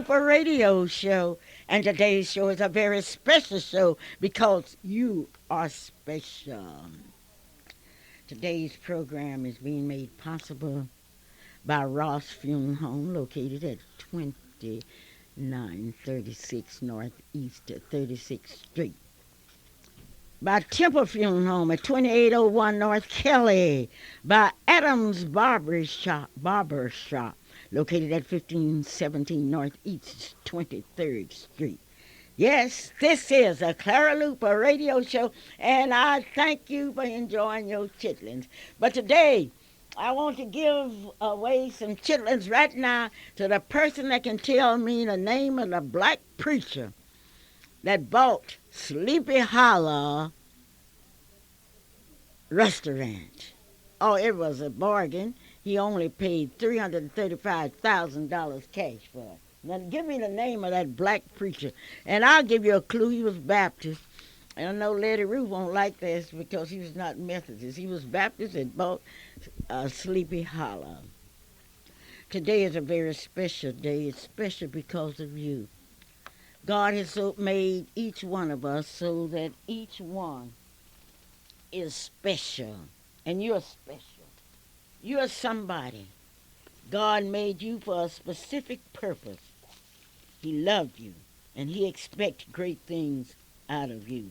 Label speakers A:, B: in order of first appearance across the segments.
A: Luper radio show. And today's show is a very special show because you are special. Today's program is being made possible by Ross Funeral Home located at 2936 Northeast 36th Street. By Temple Funeral Home at 2801 North Kelly. By Adams Barber Shop located at 1517 Northeast 23rd Street. Yes, this is a Clara Luper radio show, and I thank you for enjoying your chitlins. But today, I want to give away some chitlins right now to the person that can tell me the name of the black preacher that bought Sleepy Hollow restaurant. Oh, it was a bargain. He only paid $335,000 cash for it. Now, give me the name of that black preacher, and I'll give you a clue. He was Baptist. And I know Lady Ruth won't like this because he was not Methodist. He was Baptist and bought Sleepy Hollow. Today is a very special day. It's special because of you. God has so made each one of us so that each one is special. And you're special. You're somebody. God made you for a specific purpose. He loved you, and He expects great things out of you.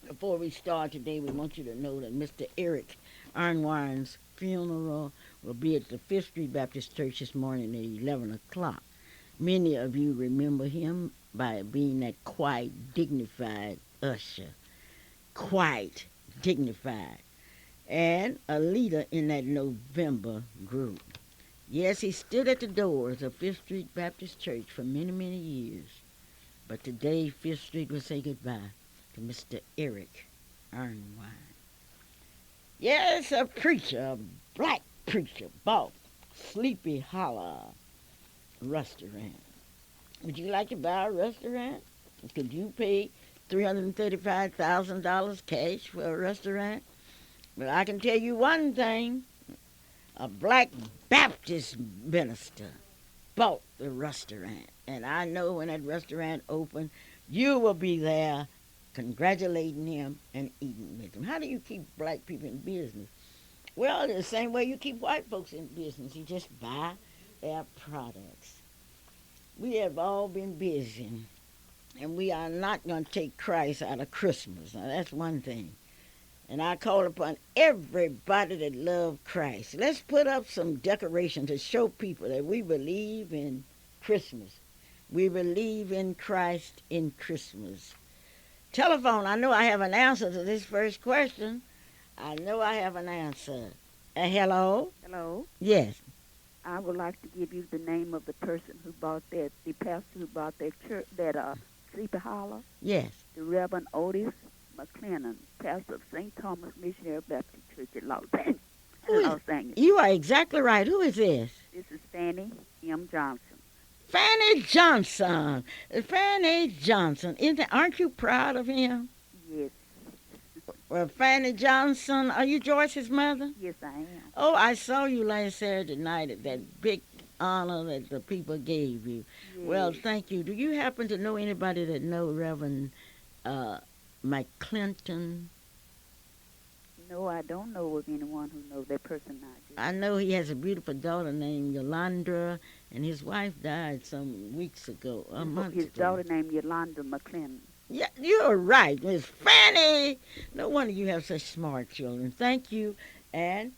A: Before we start today, we want you to know that Mr. Eric Arnwine's funeral will be at the Fifth Street Baptist Church this morning at 11 o'clock. Many of you remember him by being that quiet, dignified usher. Quite dignified. And a leader in that November group. Yes, he stood at the doors of Fifth Street Baptist Church for many, many years. But today, Fifth Street will say goodbye to Mr. Eric Arnwine. Yes, a preacher, a black preacher, bought Sleepy Hollow restaurant. Would you like to buy a restaurant? Could you pay $335,000 cash for a restaurant? But I can tell you one thing. A black Baptist minister bought the restaurant. And I know when that restaurant opened, you will be there congratulating him and eating with him. How do you keep black people in business? Well, the same way you keep white folks in business. You just buy their products. We have all been busy, and we are not going to take Christ out of Christmas. Now, that's one thing. And I call upon everybody that loves Christ. Let's put up some decoration to show people that we believe in Christmas. We believe in Christ in Christmas. Telephone, I know I have an answer to this first question. I know I have an answer. Hello?
B: Hello.
A: Yes.
B: I would like to give you the name of the person who bought that, the pastor who bought that church, that Sleepy Hollow.
A: Yes.
B: The Reverend Otis McLennan, pastor of St. Thomas Missionary Baptist Church in Los Angeles.
A: You are exactly right. Who is this?
B: This is Fanny M. Johnson.
A: Fanny Johnson. Fanny Johnson. Aren't you proud of him?
B: Yes.
A: Well, Fanny Johnson, are you Joyce's mother?
B: Yes, I am.
A: Oh, I saw you last Saturday night at that big honor that the people gave you.
B: Yes.
A: Well, thank you. Do you happen to know anybody that know Reverend McClinton?
B: No, I don't know of anyone who knows that person.
A: I know he has a beautiful daughter named Yolanda, and his wife died some weeks ago, a month ago.
B: His daughter named Yolanda McClinton.
A: Yeah, you're right, Miss Fanny. No wonder you have such smart children. Thank you, and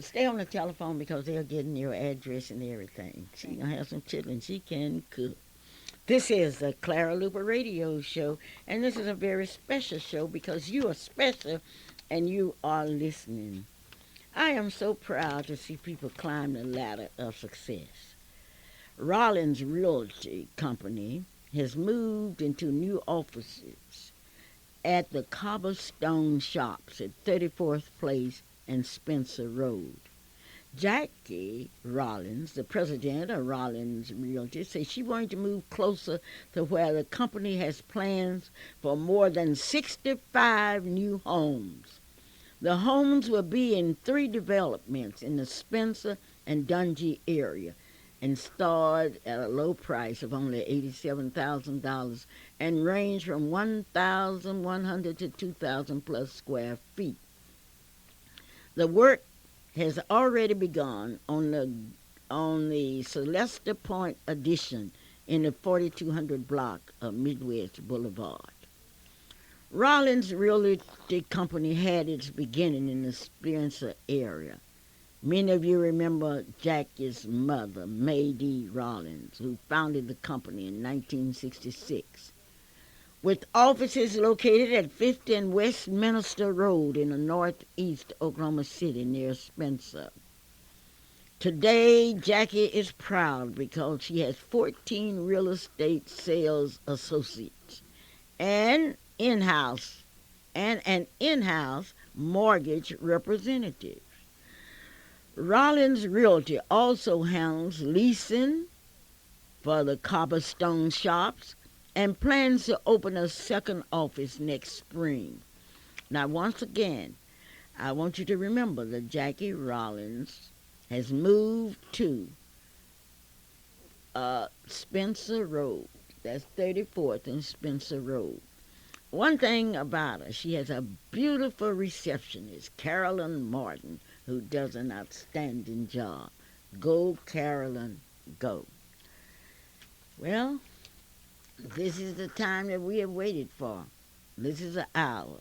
A: stay on the telephone because they're getting your address and everything. She's gonna have some children. She can cook. This is the Clara Luper radio show, and this is a very special show because you are special and you are listening. I am so proud to see people climb the ladder of success. Rollins Realty Company has moved into new offices at the Cobblestone Shops at 34th Place and Spencer Road. Jackie Rollins, the president of Rollins Realty, says she wanted to move closer to where the company has plans for more than 65 new homes. The homes will be in 3 developments in the Spencer and Dungy area. and start at a low price of only $87,000 and range from 1,100 to 2,000 plus square feet. The work has already begun on the Celesta Point addition in the 4200 block of Midwest Boulevard. Rollins Realty Company had its beginning in the Spencer area. Many of you remember Jackie's mother, May D. Rollins, who founded the company in 1966, with offices located at 50 and Westminster Road in the northeast Oklahoma City near Spencer. Today, Jackie is proud because she has 14 real estate sales associates and in-house and an in-house mortgage representative. Rollins Realty also handles leasing for the cobblestone shops and plans to open a second office next spring. Now, once again, I want you to remember that Jackie Rollins has moved to Spencer Road. That's 34th and Spencer Road. One thing about her, she has a beautiful receptionist, Carolyn Martin, who does an outstanding job. Go, Carolyn, go. Well, this is the time that we have waited for. This is an hour.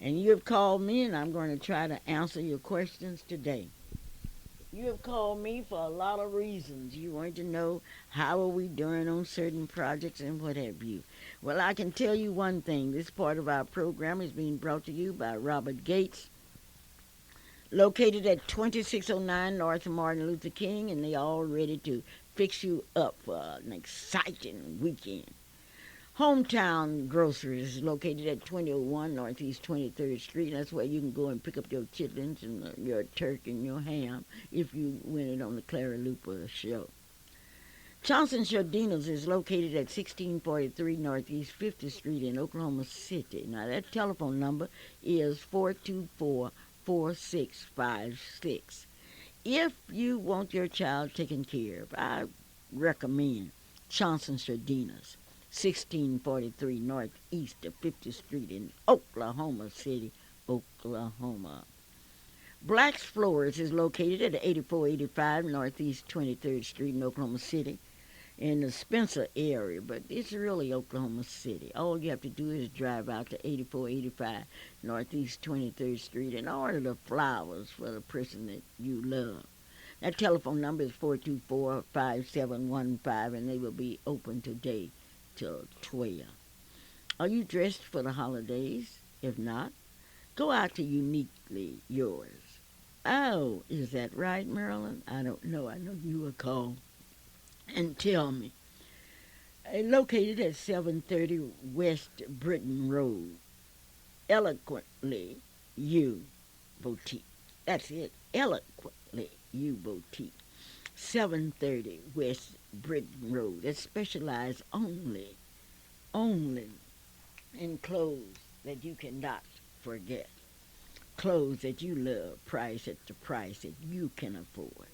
A: And you have called me, and I'm going to try to answer your questions today. You have called me for a lot of reasons. You want to know how are we doing on certain projects and what have you. Well, I can tell you one thing. This part of our program is being brought to you by Robert Gates, located at 2609 North Martin Luther King, and they all ready to fix you up for an exciting weekend. Hometown Groceries is located at 2001 Northeast 23rd Street. That's where you can go and pick up your chitlins and your turkey and your ham if you win it on the Clara Luper show. Johnson Shardinas is located at 1643 Northeast 50th Street in Oklahoma City. Now, that telephone number is 424-4656. If you want your child taken care of, I recommend Johnson Shardinas. 1643 Northeast of 50th Street in Oklahoma City, Oklahoma. Black's Floors is located at 8485 Northeast 23rd Street in Oklahoma City in the Spencer area, but it's really Oklahoma City. All you have to do is drive out to 8485 Northeast 23rd Street and order the flowers for the person that you love. That telephone number is 424-5715, and they will be open today till 12. Are you dressed for the holidays? If not, go out to Uniquely Yours. Oh, is that right, Marilyn? I don't know. I know you will call and tell me. Located at 730 West Britain Road, Eloquently You Boutique. That's it, Eloquently You Boutique. 730 West Britain Road. That specializes only in clothes that you cannot forget. Clothes that you love, priced at the price that you can afford.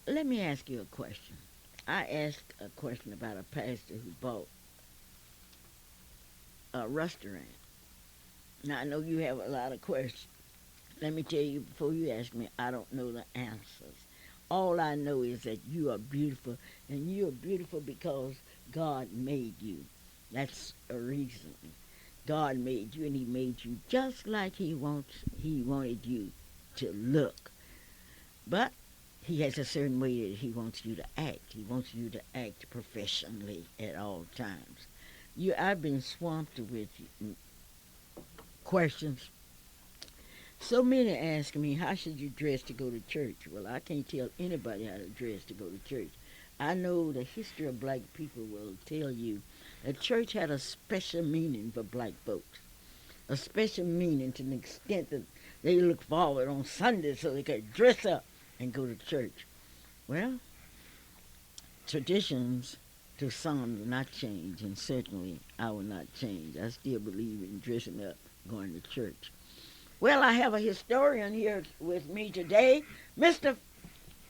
A: Let me ask you a question. I asked a question about a pastor who bought a restaurant. Now, I know you have a lot of questions. Let me tell you, before you ask me, I don't know the answers. All I know is that you are beautiful, and you are beautiful because God made you. That's a reason. God made you, and He made you just like He wanted you to look. But He has a certain way that He wants you to act. He wants you to act professionally at all times. I've been swamped with questions. So many ask me, how should you dress to go to church? Well, I can't tell anybody how to dress to go to church. I know the history of black people will tell you that church had a special meaning for black folks. A special meaning to the extent that they look forward on Sunday so they could dress up and go to church. Well, traditions to some do not change, and certainly I will not change. I still believe in dressing up, going to church. Well, I have a historian here with me today, Mr.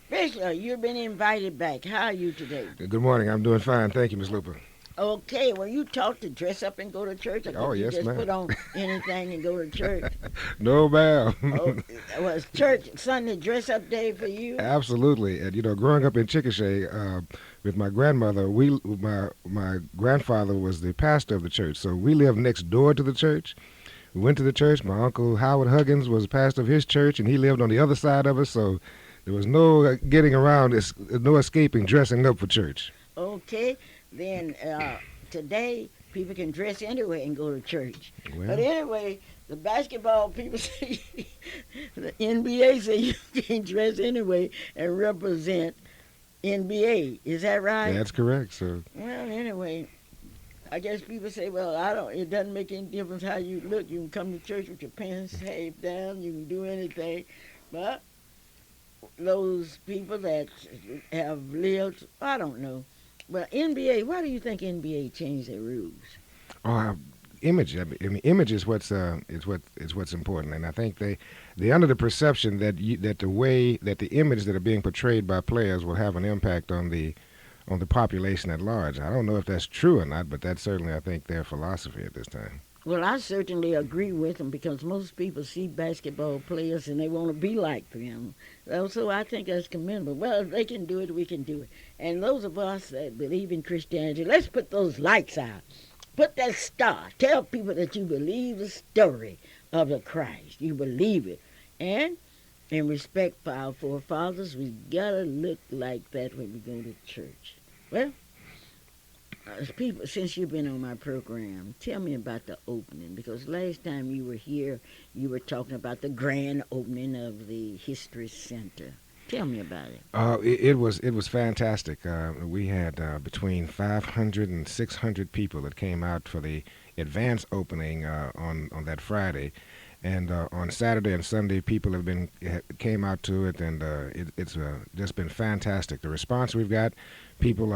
A: Fisher, you've been invited back. How are you today?
C: Good morning. I'm doing fine. Thank you, Miss Luper.
A: Okay, were you taught to dress up and go to church, or
C: Oh,
A: could you
C: yes,
A: just
C: ma'am.
A: put on anything and go to church?
C: No,
A: Oh,
C: ma'am.
A: was church Sunday dress up day for you?
C: Absolutely. And growing up in Chickasha with my grandmother, my grandfather was the pastor of the church, so we lived next door to the church. We went to the church. My uncle Howard Huggins was pastor of his church, and he lived on the other side of us. So there was no getting around, no escaping dressing up for church.
A: Okay, then today people can dress anyway and go to church. But
C: Well,
A: anyway, the basketball people say the NBA say you can dress anyway and represent NBA. Is that right?
C: that's correct. So
A: Well, anyway, I guess people say, well, I don't. It doesn't make any difference how you look. You can come to church with your pants half down. You can do anything, but those people that have lived, I don't know. But NBA, why do you think NBA changed their rules?
C: uh, image. I mean, image is what's important, and I think they're under the perception that that the way that the image that are being portrayed by players will have an impact on the population at large. I don't know if that's true or not, but that's certainly I think their philosophy at this time.
A: Well, I certainly agree with them because most people see basketball players and they want to be like them. So I think that's commendable. Well, if they can do it, we can do it. And those of us that believe in Christianity, let's put those lights out. Put that star. Tell people that you believe the story of the Christ. You believe it. And in respect for our forefathers, we gotta look like that when we go to church. Well, people, since you've been on my program, tell me about the opening because last time you were here, you were talking about the grand opening of the History Center. Tell me about it.
C: It was fantastic. We had between 500 and 600 people that came out for the advance opening on that Friday, and on Saturday and Sunday, people came out to it, and it's just been fantastic. The response we've got, people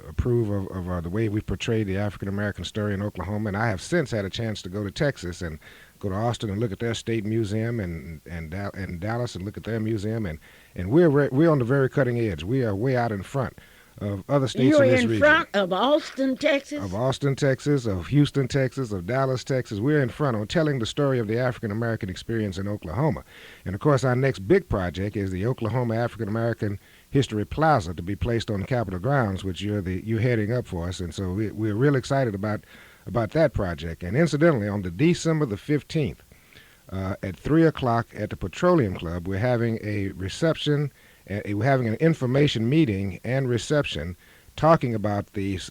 C: approve of the way we've portrayed the African American story in Oklahoma, and I have since had a chance to go to Texas and go to Austin and look at their state museum, and Dallas and look at their museum, and we're on the very cutting edge. We are way out in front of other states
A: You're
C: in this
A: in
C: region.
A: front of Austin, Texas?
C: Of Austin, Texas, of Houston, Texas, of Dallas, Texas. We're in front on telling the story of the African American experience in Oklahoma. And of course, our next big project is the Oklahoma African American History Plaza to be placed on the Capitol grounds, which you're heading up for us. And so we're real excited about that project. And incidentally, on the December the 15th, at 3 o'clock at the Petroleum Club, we're having a reception. We're having an information meeting and reception talking about this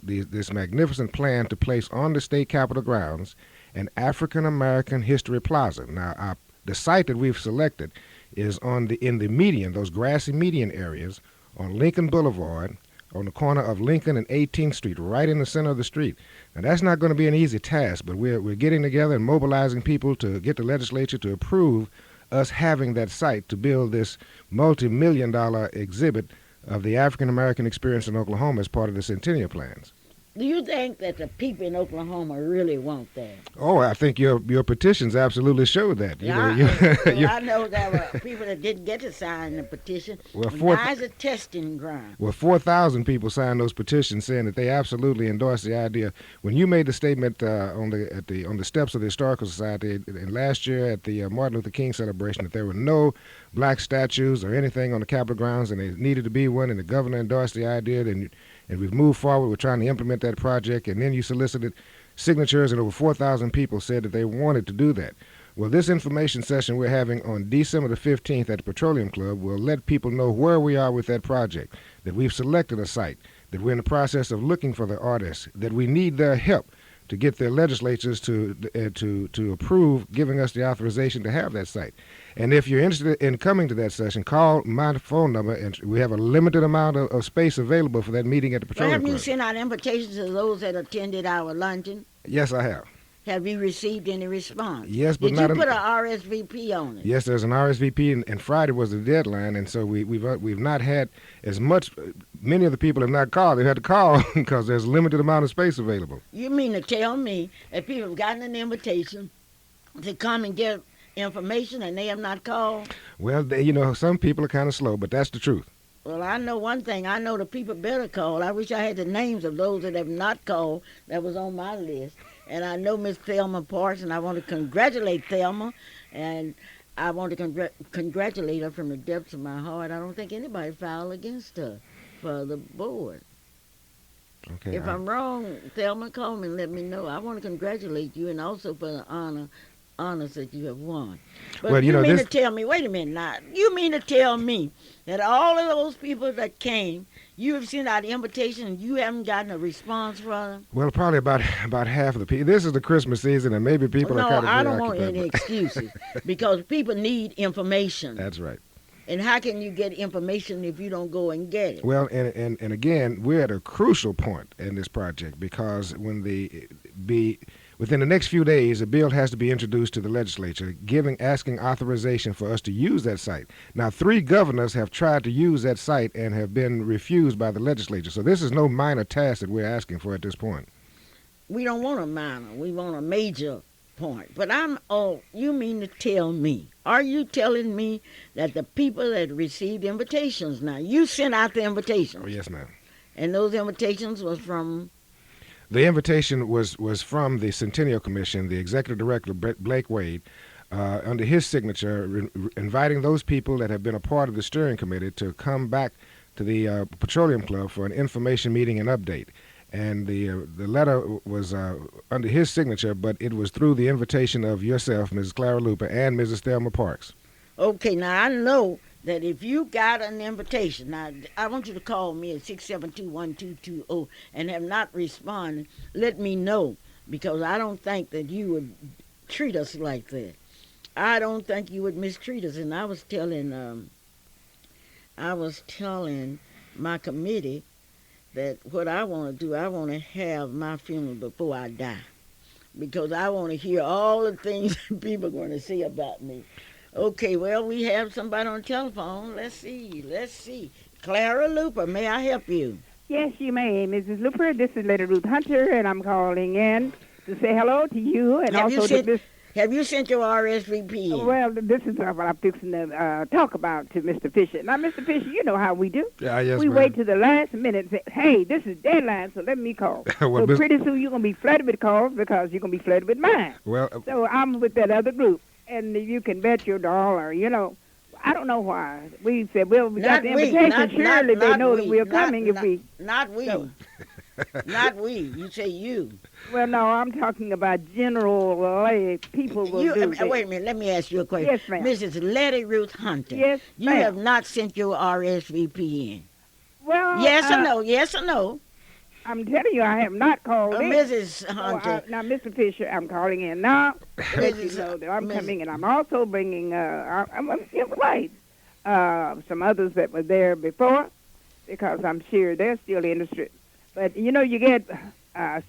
C: magnificent plan to place on the state capitol grounds an African American History Plaza. Now, the site that we've selected is in the median, those grassy median areas on Lincoln Boulevard, on the corner of Lincoln and 18th Street, right in the center of the street. Now, that's not going to be an easy task, but we're getting together and mobilizing people to get the legislature to approve us having that site to build this multi-million-dollar exhibit of the African American experience in Oklahoma as part of the Centennial Plans.
A: Do you think that the people in Oklahoma really want that?
C: Oh, I think your petitions absolutely show that.
A: I know there were people that didn't get to sign the petition.
C: Well,
A: Now it's a testing ground.
C: Well, 4,000 people signed those petitions saying that they absolutely endorse the idea. When you made the statement on the steps of the Historical Society and last year at the Martin Luther King celebration that there were no black statues or anything on the Capitol grounds and there needed to be one, and the governor endorsed the idea, and we've moved forward. We're trying to implement that project, and then you solicited signatures, and over 4,000 people said that they wanted to do that. Well, this information session we're having on December the 15th at the Petroleum Club will let people know where we are with that project, that we've selected a site, that we're in the process of looking for the artists, that we need their help to get their legislatures to approve giving us the authorization to have that site. And if you're interested in coming to that session, call my phone number, and we have a limited amount of space available for that meeting at the
A: Well,
C: Petroleum
A: have you
C: Club.
A: sent out invitations to those that attended our luncheon?
C: Yes, I have.
A: Have you received any response?
C: Yes, but
A: Did
C: not
A: you put a RSVP on it?
C: Yes, there's an RSVP, and Friday was the deadline, and so we've not had as much. Many of the people have not called. They've had to call because there's a limited amount of space available.
A: You mean to tell me that people have gotten an invitation to come and get information and they have not called?
C: Well, some people are kind of slow, but that's the truth.
A: Well, I know one thing. I know the people better call. I wish I had the names of those that have not called that was on my list. And I know Miss Thelma Parks, and I want to congratulate Thelma, and I want to congratulate her from the depths of my heart. I don't think anybody filed against her for the board.
C: Okay.
A: If I'm wrong, Thelma, call me and let me know. I want to congratulate you and also for the honors that you have won. But
C: Well,
A: you mean
C: this
A: to tell me, wait a minute now, you mean to tell me that all of those people that came, you have sent out invitations and you haven't gotten a response from them?
C: Well, probably about half of the people. This is the Christmas season, and maybe people
A: No,
C: are kind of
A: I don't want
C: preoccupied,
A: any
C: but-
A: excuses because people need information.
C: That's right.
A: And how can you get information if you don't go and get it?
C: Well, and again, we're at a crucial point in this project because within the next few days, a bill has to be introduced to the legislature, asking authorization for us to use that site. Now, 3 governors have tried to use that site and have been refused by the legislature. So this is no minor task that we're asking for at this point.
A: We don't want a minor. We want a major point. But you mean to tell me, are you telling me that the people that received invitations, now you sent out the invitations?
C: Oh, yes, ma'am.
A: And those invitations was from?
C: The invitation was from the Centennial Commission, the executive director, Blake Wade, under his signature, inviting those people that have been a part of the steering committee to come back to the Petroleum Club for an information meeting and update. And the letter was under his signature, but it was through the invitation of yourself, Mrs. Clara Luper, and Mrs. Thelma Parks.
A: Okay, now I know that if you got an invitation, now I want you to call me at 672-1220 and have not responded, let me know, because I don't think that you would treat us like that. I don't think you would mistreat us. And I was telling my committee that what I want to do, I want to have my funeral before I die, because I want to hear all the things people are going to say about me. Okay, well, we have somebody on the telephone. Let's see. Clara Luper, may I help you?
B: Yes, you may, Mrs. Luper. This is Lady Ruth Hunter, and I'm calling in to say hello to you and
A: Have you sent your RSVP in?
B: Well, this is what I'm fixing to talk about to Mr. Fisher. Now, Mr. Fisher, you know how we do.
C: Yes,
B: we
C: ma'am.
B: wait to the last minute and say, hey, this is deadline, so let me call.
C: Well,
B: so pretty soon you're going to be flooded with calls because you're going to be flooded with mine.
C: Well,
B: So I'm with that other group, and you can bet your dollar, I don't know why. We said, well, we got the invitation. Surely they know that we're coming if we...
A: Not we.
B: So-
A: Not we. You say you.
B: Well, no, I'm talking about general lay people will do this.
A: Wait a minute. Let me ask you a question.
B: Yes, ma'am.
A: Mrs. Letty Ruth Hunter.
B: Yes,
A: You
B: ma'am.
A: have not sent your RSVP in.
B: Well,
A: Yes or no? Yes or no?
B: I'm telling you, I have not called in.
A: Mrs. Hunter.
B: Now, Mr. Fisher, I'm calling in now to let you
A: Mrs.
B: know that I'm
A: Mrs.
B: coming, and I'm also bringing, I'm right, some others that were there before, because I'm sure they're still interested. But, you get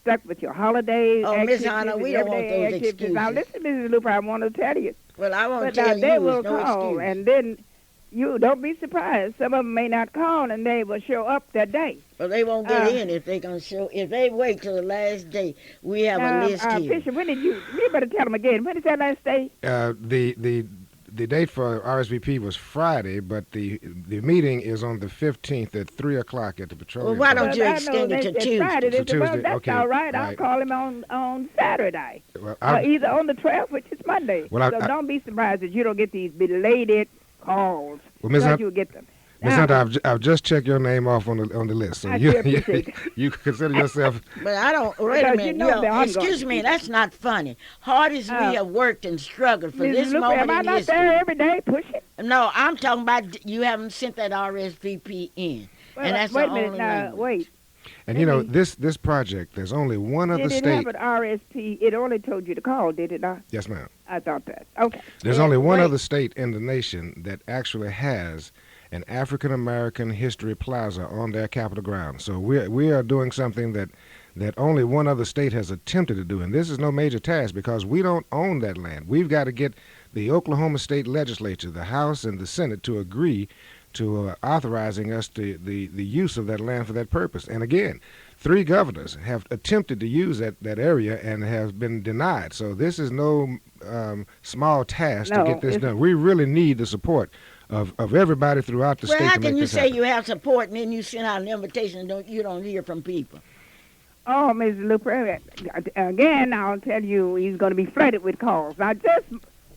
B: stuck with your holidays.
A: Oh, Miss
B: activities,
A: Hunter, we
B: and
A: don't want
B: everyday
A: those
B: activities.
A: excuses.
B: Now, listen, Mrs. Luper, I want to tell you.
A: Well, I won't
B: But
A: tell
B: now
A: you.
B: they will
A: It's no
B: call,
A: excuse.
B: and then you don't be surprised. Some of them may not call, and they will show up that day.
A: Well, they won't get in if they gonna show. If they wait till the last day, we have a list here.
B: Fisher, when did you better tell them again. When is that last day?
C: the date for RSVP was Friday, but the meeting is on the 15th at 3 o'clock at the Petroleum.
A: Well, why
C: Club.
A: don't you
B: I know
A: extend it
B: they
A: to
B: said
A: Tuesday?
B: Friday. They
C: To
B: said, well,
C: Tuesday,
B: that's
C: okay,
B: all right. I'll
C: right.
B: call him on Saturday.
C: Well,
B: Or either on the 12th, which is Monday.
C: Well,
B: so don't be surprised that you don't get these belated calls.
C: Well, Ms.
B: Because
C: Hunt-
B: you'll get them.
C: Ms.
B: Now,
C: Hunter, I've just checked your name off on the list, so
B: I
C: you
B: sure appreciate
C: you consider yourself.
A: But I don't. Wait a
B: Because
A: minute.
B: you know that I'm
A: excuse
B: going
A: me.
B: to-
A: That's not funny. Hard as we have worked and struggled for
B: Mrs.
A: this
B: Luper,
A: moment
B: am I
A: in
B: not
A: history.
B: there every day pushing?
A: No, I'm talking about you haven't sent that RSVP in,
B: Well,
A: and that's
B: wait
A: the
B: a minute
A: only
B: now.
A: language.
B: Wait.
C: And you know this project. There's only one other
B: Did it
C: state.
B: have an RSP? It only told you to call, did it not?
C: Yes, ma'am.
B: I thought that. Okay.
C: There's
A: Yeah,
C: only one
A: wait.
C: other state in the nation that actually has an African American history plaza on their Capitol grounds. So we are doing something that only one other state has attempted to do, and this is no major task because we don't own that land. We've got to get the Oklahoma State Legislature, the House and the Senate, to agree to authorizing us the use of that land for that purpose. And again, 3 governors have attempted to use that area and have been denied. So this is no small task to
B: No,
C: get this
B: it's-
C: done. We really need the support of everybody throughout the
A: Well,
C: state
A: how
C: to make
A: can you
C: this
A: say
C: happen.
A: you have support and then you send out an invitation and you don't hear from people?
B: Oh, Mrs. Luper, again, I'll tell you, he's going to be flooded with calls. Now, just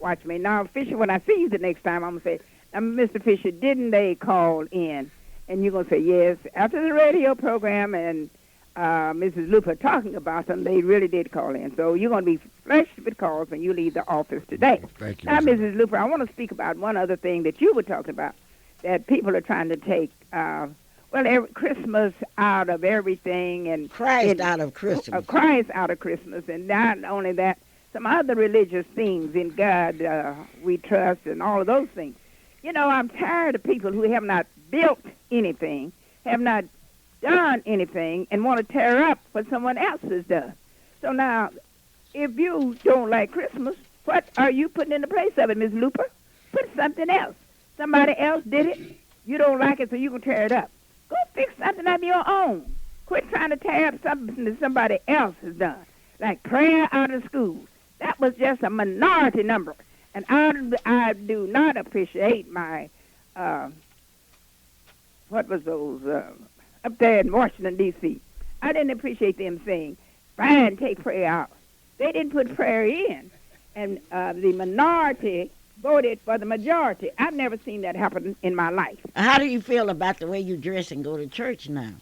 B: watch me. Now, Fisher, when I see you the next time, I'm going to say, Mr. Fisher, didn't they call in? And you're going to say, yes. After the radio program and Mrs. Luper talking about them, they really did call in. So you're going to be flushed with calls when you leave the office today.
C: Thank you.
B: Now,
C: Ms.
B: Mrs. Luper, I want to speak about one other thing that you were talking about, that people are trying to take, Christmas out of everything and
A: Christ out of Christmas.
B: Christ out of Christmas, and not only that, some other religious things in God we trust, and all of those things. You know, I'm tired of people who have not built anything, have not done anything, and want to tear up what someone else has done. So now, if you don't like Christmas, what are you putting in the place of it, Ms. Luper? Put something else. Somebody else did it. You don't like it, so you can tear it up. Go fix something of your own. Quit trying to tear up something that somebody else has done, like prayer out of schools. That was just a minority number. And I do not appreciate my, what was those, up there in Washington, D.C. I didn't appreciate them saying, fine, take prayer out. They didn't put prayer in. And the minority voted for the majority. I've never seen that happen in my life.
A: How do you feel about the way you dress and go to church now?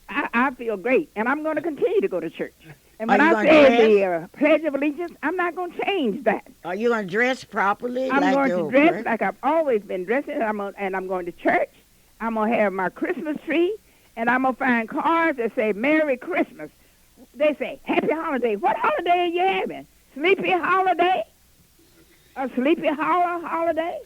B: I feel great, and I'm going to continue to go to church. And
A: Are
B: when
A: you
B: I
A: gonna
B: say the Pledge of Allegiance, I'm not going to change that.
A: Are you going to dress properly?
B: I'm
A: like
B: going
A: your
B: to dress
A: person?
B: like I've always been dressing, and I'm going to church. I'm going to have my Christmas tree, and I'm going to find cards that say Merry Christmas. They say Happy Holiday. What holiday are you having? Sleepy Holiday? A Sleepy Holiday?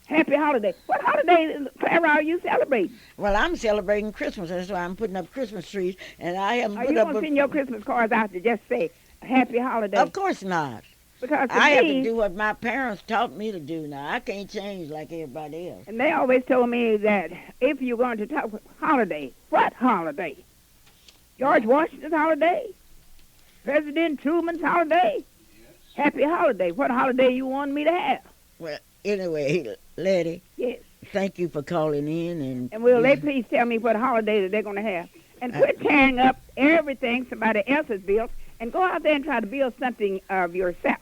B: Happy Holiday. What holiday, Clara, are you celebrating?
A: Well, I'm celebrating Christmas. That's why I'm putting up Christmas trees, and I haven't
B: Are
A: put
B: you
A: up
B: going to send your Christmas cards out to just say Happy Holiday?
A: Of course not.
B: Because to
A: I have to
B: me,
A: do what my parents taught me to do now. I can't change like everybody else.
B: and they always told me that if you're going to talk holiday, what holiday? George Washington's holiday? President Truman's holiday? Happy holiday. What holiday you want me to have?
A: Well, anyway, Letty,
B: Yes.
A: thank you for calling in.
B: And will they please tell me what holiday that they're going to have? And quit tearing up everything somebody else has built and go out there and try to build something of yourself.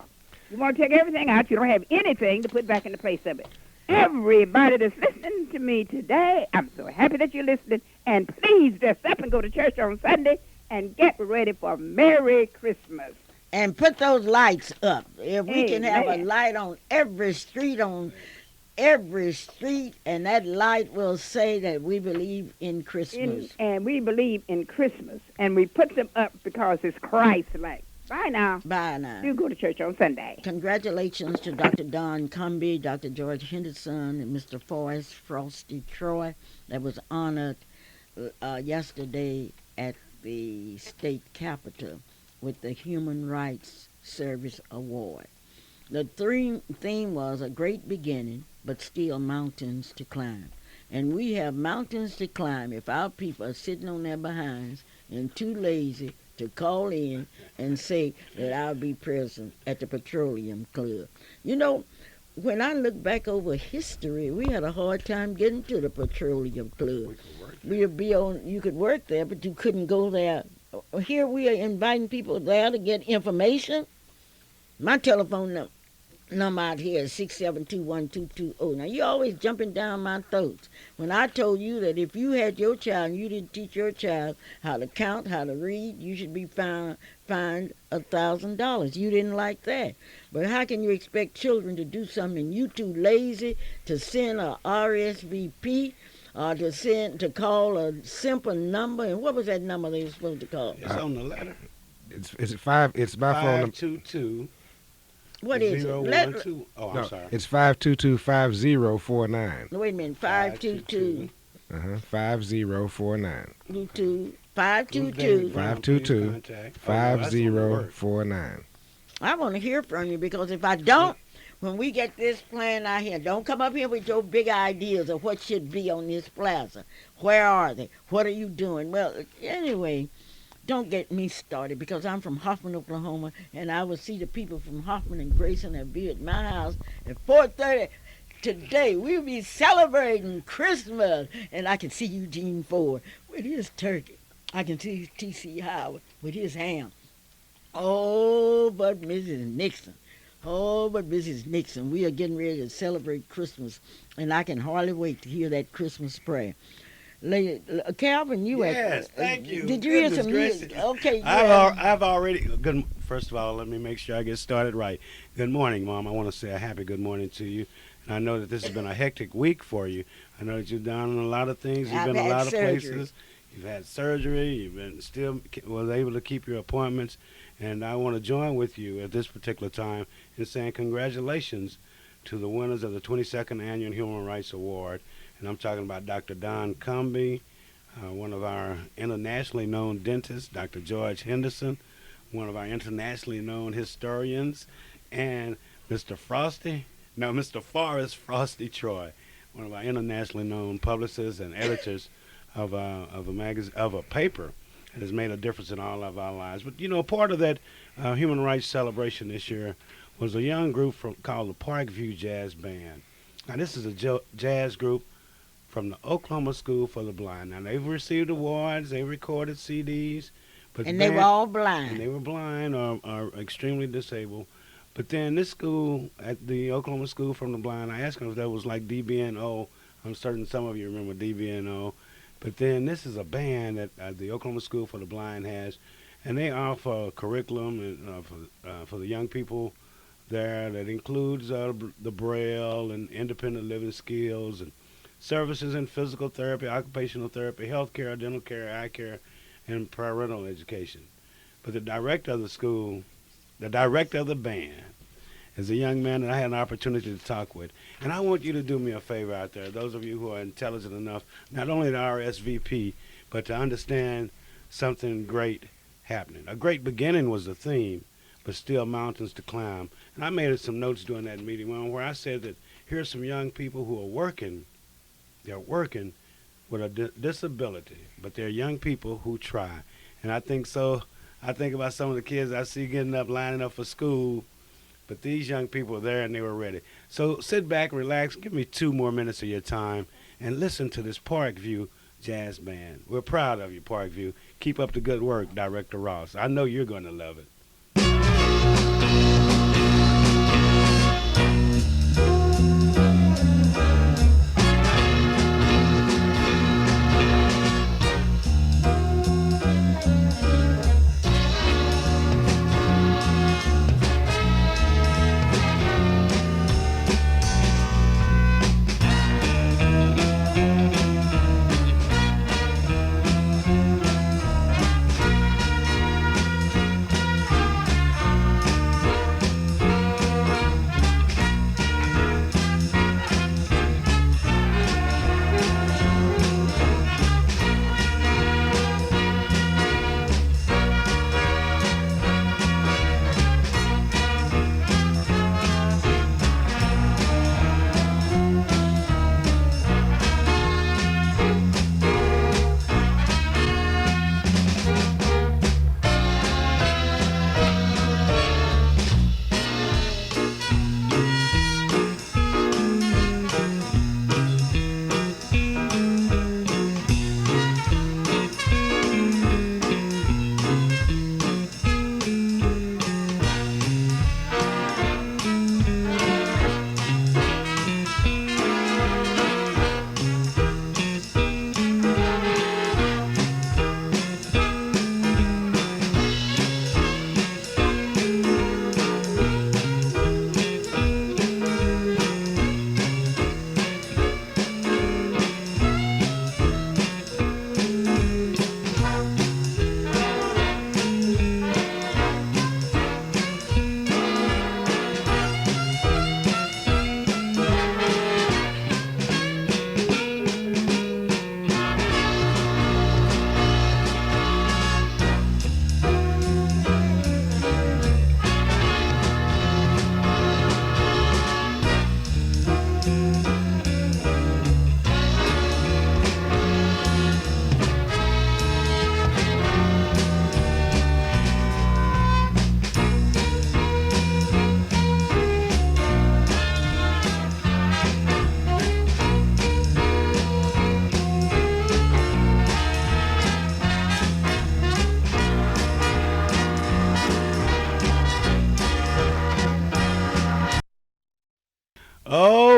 B: You want to take everything out, you don't have anything to put back in the place of it. Everybody that's listening to me today, I'm so happy that you're listening. And please dress up and go to church on Sunday and get ready for Merry Christmas.
A: And put those lights up. If we can have a
B: Amen.
A: light on every street, and that light will say that we believe in Christmas.
B: And we believe in Christmas. And we put them up because it's Christ-like. Bye now.
A: Bye now.
B: You go to church on Sunday.
A: Congratulations to Dr. Don Cumby, Dr. George Henderson, and Mr. Forrest Frosty Troy that was honored yesterday at the state capitol with the Human Rights Service Award. The theme was a great beginning, but still mountains to climb. And we have mountains to climb if our people are sitting on their behinds and too lazy to call in and say that I'll be present at the Petroleum Club. You know, when I look back over history, we had a hard time getting to the Petroleum Club. You could work there, but you couldn't go there. Here we are inviting people there to get information. My telephone number out here is 6721220. Now, you're always jumping down my throats. When I told you that if you had your child and you didn't teach your child how to count, how to read, you should be fined $1,000. You didn't like that. But how can you expect children to do something you too lazy to send a RSVP or to call a simple number? And what was that number they were supposed to call?
D: It's on the letter.
C: It's my phone number.
D: 522.
A: What is it?
D: 012. Oh, I'm
C: No,
D: sorry.
C: it's 522-5049.
A: Wait a minute. 522
C: 5049.
A: 522.
C: 522 5049.
A: I want to hear from you because if I don't, when we get this plan out here, don't come up here with your big ideas of what should be on this plaza. Where are they? What are you doing? Well, anyway, don't get me started because I'm from Hoffman, Oklahoma, and I will see the people from Hoffman and Grayson and be at my house at 4:30 today. We'll be celebrating Christmas, and I can see Eugene Ford with his turkey. I can see T.C. Howard with his ham. Oh, but Mrs. Nixon. Oh, but Mrs. Nixon, we are getting ready to celebrate Christmas, and I can hardly wait to hear that Christmas prayer. Lady, Calvin, you
D: Yes, thank you.
A: Did you hear
D: Goodness
A: some
D: gracious.
A: music? Okay,
D: I've already good. First of all, let me make sure I get started right. Good morning, Mom. I want to say a happy good morning to you. And I know that this has been a hectic week for you. I know that you've done a lot of things. You've
A: I've
D: been a
A: had
D: lot of
A: surgery.
D: places. You've had surgery. You've been still was able to keep your appointments. And I want to join with you at this particular time in saying congratulations to the winners of the 22nd Annual Human Rights Award. And I'm talking about Dr. Don Cumbie, one of our internationally known dentists, Dr. George Henderson, one of our internationally known historians, and Mr. Forrest Frosty Troy, one of our internationally known publicists and editors of a paper that has made a difference in all of our lives. But part of that human rights celebration this year was a young group called the Parkview Jazz Band. Now, this is a jazz group from the Oklahoma School for the Blind. Now, they've received awards, they recorded CDs, but
A: and they were all blind.
D: and they were blind or extremely disabled. But then this school, at the Oklahoma School from the Blind, I asked them if that was like DBNO. I'm certain some of you remember DBNO. But then this is a band that the Oklahoma School for the Blind has, and they offer a curriculum for the young people there that includes the Braille and independent living skills and services in physical therapy, occupational therapy, health care, dental care, eye care, and parental education. But the director of the band, is a young man that I had an opportunity to talk with. And I want you to do me a favor out there, those of you who are intelligent enough, not only to RSVP, but to understand something great happening. A great beginning was the theme, but still mountains to climb. And I made some notes during that meeting where I said that here's some young people who are working. They're working with a disability, but they're young people who try. And I think about some of the kids I see getting up, lining up for school, but these young people were there and they were ready. So sit back, relax, give me 2 more minutes of your time, and listen to this Parkview Jazz Band. We're proud of you, Parkview. Keep up the good work, Director Ross. I know you're going to love it.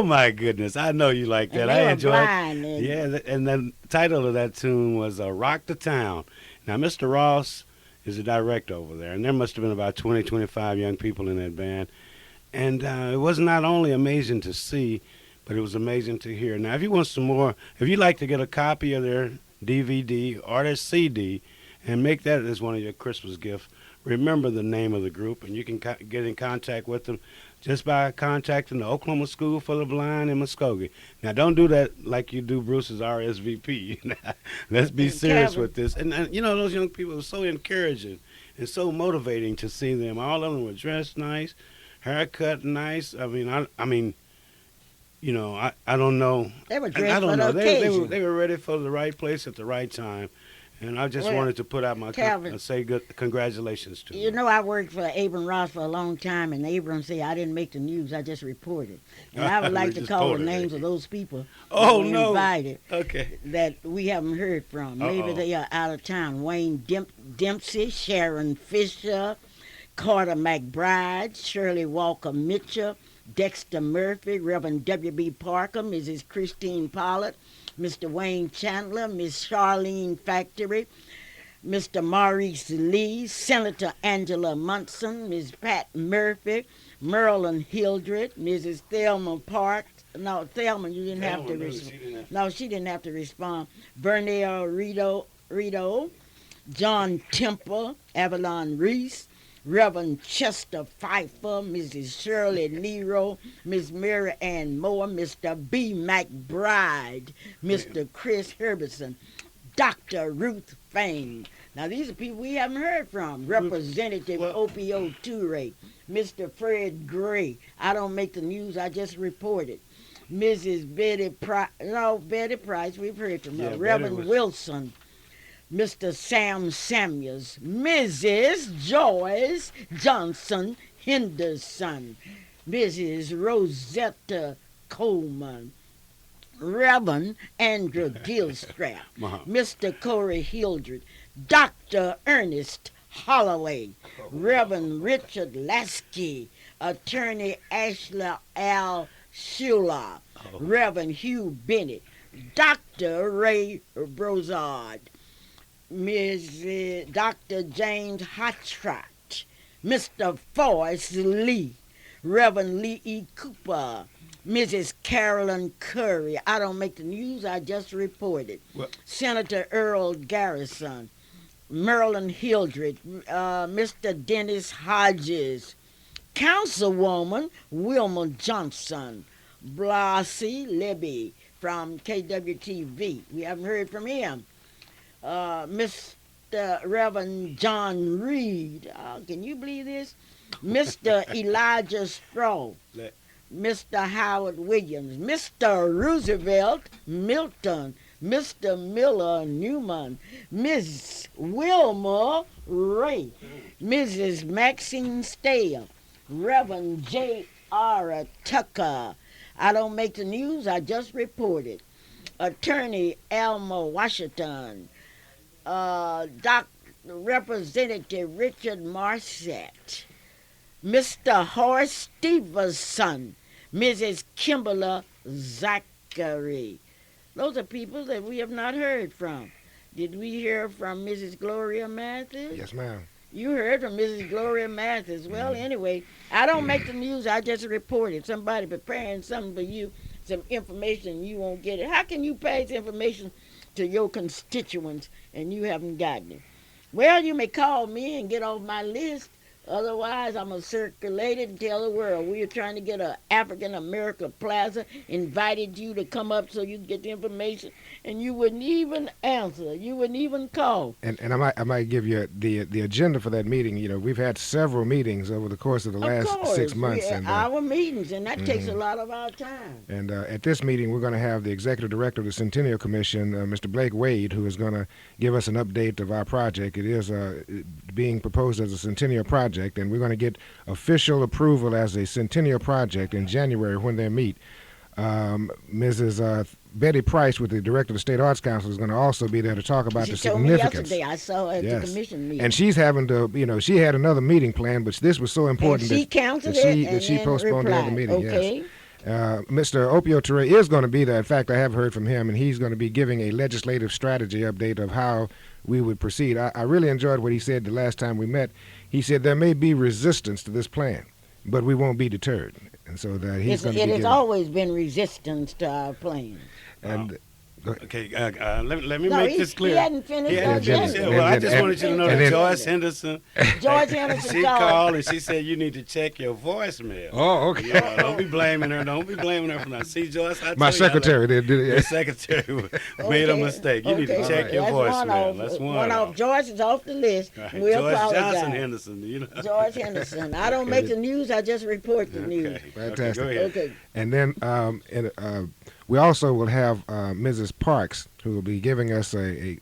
D: Oh my goodness! I know you like that.
A: And
D: I
A: they were
D: enjoyed.
A: blind. And
D: Yeah, and the title of that tune was "Rock the Town." Now, Mr. Ross is the director over there, and there must have been about 20, 25 young people in that band. And it was not only amazing to see, but it was amazing to hear. Now, if you want some more, if you'd like to get a copy of their DVD or their CD and make that as one of your Christmas gifts, remember the name of the group, and you can get in contact with them just by contacting the Oklahoma School for the Blind in Muskogee. Now, don't do that like you do Bruce's RSVP. Let's be serious with this. And, those young people were so encouraging and so motivating to see them. All of them were dressed nice, haircut nice. I mean, I don't know.
A: they were
D: I
A: dressed
D: don't
A: for
D: know.
A: the
D: They
A: occasion.
D: were ready for the right place at the right time. And I just
A: Well,
D: wanted to put out my
A: Calvin,
D: say good congratulations to
A: You
D: them.
A: know, I worked for Abram Ross for a long time, and Abram said I didn't make the news, I just reported. And I would like
D: We
A: to
D: just
A: call the
D: quoted
A: names
D: it.
A: of those people
D: Oh,
A: that were
D: no.
A: invited
D: Okay.
A: that we haven't heard from. Maybe
D: Uh-oh.
A: they are out of town. Wayne Dempsey, Sharon Fisher, Carter McBride, Shirley Walker Mitchell, Dexter Murphy, Reverend W.B. Parker, Mrs. Christine Pollard, Mr. Wayne Chandler, Miss Charlene Factory, Mr. Maurice Lee, Senator Angela Munson, Ms. Pat Murphy, Merlin Hildred, Mrs. Thelma Park. No, Thelma, you didn't have to respond. No, she didn't have to respond. Vernell Rito, John Temple, Avalon Reese, Reverend Chester Pfeiffer, Mrs. Shirley Nero, Miss Mary Ann Moore, Mr. B. McBride, Mr. Chris Herbison, Dr. Ruth Fain. Now, these are people we haven't heard from. Representative Opio Toure, Mr. Fred Gray. I don't make the news, I just report it. Mrs. Betty Price. No, Betty Price, we've heard from her.
D: Yeah,
A: Reverend Wilson, Mr. Sam Samuels, Mrs. Joyce Johnson Henderson, Mrs. Rosetta Coleman, Reverend Andrew Gilstrap, Mr. Corey Hildred, Dr. Ernest Holloway, Reverend Richard Lasky, Attorney Ashley Al Schuler, Reverend Hugh Bennett, Dr. Ray Brozard, Dr. James Hotchtrot, Mr. Forrest Lee, Reverend Lee E. Cooper, Mrs. Carolyn Curry. I don't make the news, I just report it. Senator Earl Garrison, Merlin Hildred, Mr. Dennis Hodges, Councilwoman Wilma Johnson, Blasey Libby from KWTV. We haven't heard from him. Mr. Reverend John Reed. Can you believe this? Mr. Elijah Straw. Mr. Howard Williams. Mr. Roosevelt Milton. Mr. Miller Newman. Miss Wilma Ray. Mrs. Maxine Stale. Reverend J.R. Tucker. I don't make the news, I just report it. Attorney Elmer Washington. Representative Richard Marset, Mr. Horace Stevenson, Mrs. Kimberly Zachary. Those are people that we have not heard from. Did we hear from Mrs. Gloria Mathis?
C: Yes, ma'am.
A: You heard from Mrs. Gloria Mathis. Well, anyway, I don't make the news, I just report it. Somebody preparing something for you, some information, you won't get it. How can you pass information to your constituents and you haven't gotten it? Well, you may call me and get off my list. Otherwise, I'm going to circulate it and tell the world. We are trying to get a African America Plaza, invited you to come up so you can get the information, and you wouldn't even answer. You wouldn't even call.
C: And I might give you the agenda for that meeting. You know, we've had several meetings over the course of the last 6 months.
A: And our meetings, and that takes a lot of our time.
C: And at this meeting, we're going to have the executive director of the Centennial Commission, Mr. Blake Wade, who is going to give us an update of our project. It is being proposed as a Centennial project, and we're going to get official approval as a Centennial project in January when they meet. Mrs. Betty Price, with the director of the State Arts Council, is going to also be there to talk about the significance.
A: She told me yesterday. I saw her at the commission meeting.
C: And she's having to, she had another meeting planned, but this was so important
A: and she
C: that
A: canceled
C: she
A: and
C: postponed the other meeting.
A: Okay.
C: Yes. Mr. Opio Ture is going to be there. In fact, I have heard from him, and he's going to be giving a legislative strategy update of how we would proceed. I really enjoyed what he said the last time we met. He said there may be resistance to this plan, but we won't be deterred. And so that he's going to be
A: It has
C: giving,
A: always been resistance to our plans.
C: and
D: Okay, let me
A: No,
D: make this clear.
A: he hadn't finished
D: He
A: the
D: hadn't finished
A: agenda.
D: it. Well, I just wanted you to know
C: and
D: that
C: then-
D: Joyce Henderson,
A: George Henderson
D: she
A: called.
D: called and she said you need to check your voicemail.
C: oh, okay.
D: No, don't be blaming her. Don't be blaming her for that. See, Joyce, I
C: My
D: told you,
C: secretary did
D: Your
C: it.
D: secretary made a mistake. You need to
A: Okay.
D: check your
A: That's
D: voicemail. That's
A: one off. George is off the list.
D: Right.
A: We'll
D: Joyce
A: apologize.
D: Johnson Henderson, you know.
A: George Henderson. I don't make the news. I just report the news.
D: Okay.
C: Fantastic.
D: Okay, go ahead.
A: Okay.
C: And then we also will have Mrs. Parks, who will be giving us an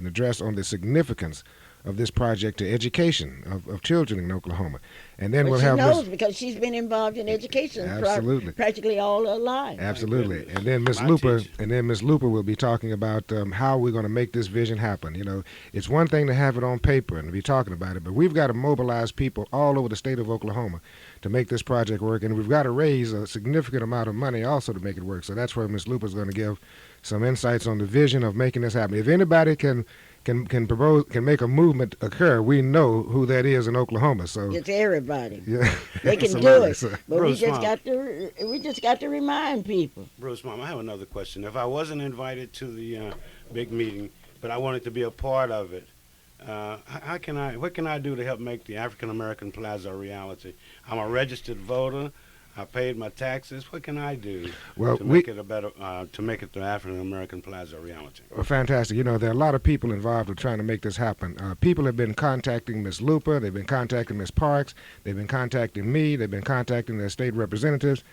C: address on the significance of this project to education of children in Oklahoma. And then
A: But
C: we'll
A: she
C: have
A: knows because she's been involved in education
C: Absolutely.
A: practically all her life.
C: Absolutely.
D: goodness.
C: And then Miss
D: My
C: Luper
D: teacher.
C: and then Miss Luper will be talking about how we're going to make this vision happen. You know, it's one thing to have it on paper and to be talking about it, but we've got to mobilize people all over the state of Oklahoma to make this project work, and we've got to raise a significant amount of money also to make it work. So that's where Miss Luper is going to give some insights on the vision of making this happen. If anybody can make a movement occur, we know who that is in Oklahoma. So
A: It's everybody.
C: yeah,
A: They can do
C: absolutely.
A: it.
C: So-
A: But
D: Bruce, Mom.
A: we just got to remind people.
D: Bruce, Mom, I have another question. If I wasn't invited to the big meeting, but I wanted to be a part of it, what can I do to help make the African American Plaza a reality? I'm a registered voter. I paid my taxes. What can I do
C: Well,
D: to
C: we-
D: make it the African American Plaza a reality?
C: Well, fantastic. You know, there are a lot of people involved in trying to make this happen. People have been contacting Miss Luper. They've been contacting Miss Parks. They've been contacting me. They've been contacting their state representatives.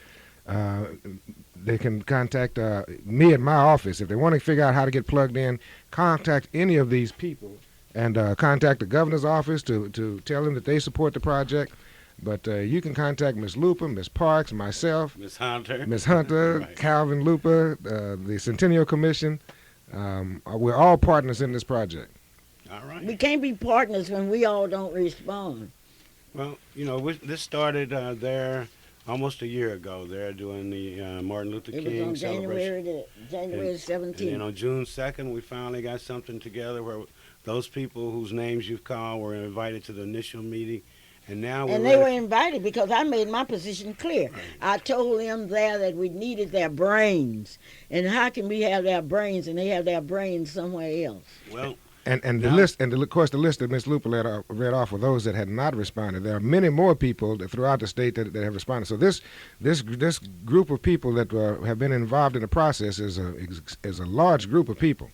C: They can contact me at my office. If they want to figure out how to get plugged in, contact any of these people and contact the governor's office to tell them that they support the project. But you can contact Miss Luper, Miss Parks, myself,
D: Miss Hunter.
C: Miss Hunter,
D: Right.
C: Calvin Luper, the Centennial Commission. We're all partners in this project.
D: All right.
A: We can't be partners when we all don't respond.
D: Well, you know, this started there almost a year ago. They're doing the Martin Luther
A: It was
D: King
A: on
D: celebration.
A: January
D: And
A: 17th.
D: then on June 2nd, we finally got something together where those people whose names you've called were invited to the initial meeting. And now we're
A: And they were
D: ready.
A: invited because I made my position clear.
D: Right.
A: I told them there that we needed their brains. And how can we have their brains and they have their brains somewhere else?
D: Well,
C: And the
D: Now-
C: list, and of course, the list that Ms. Luper read off were those that had not responded. There are many more people throughout the state that have responded. So this group of people that have been involved in the process is a large group of people.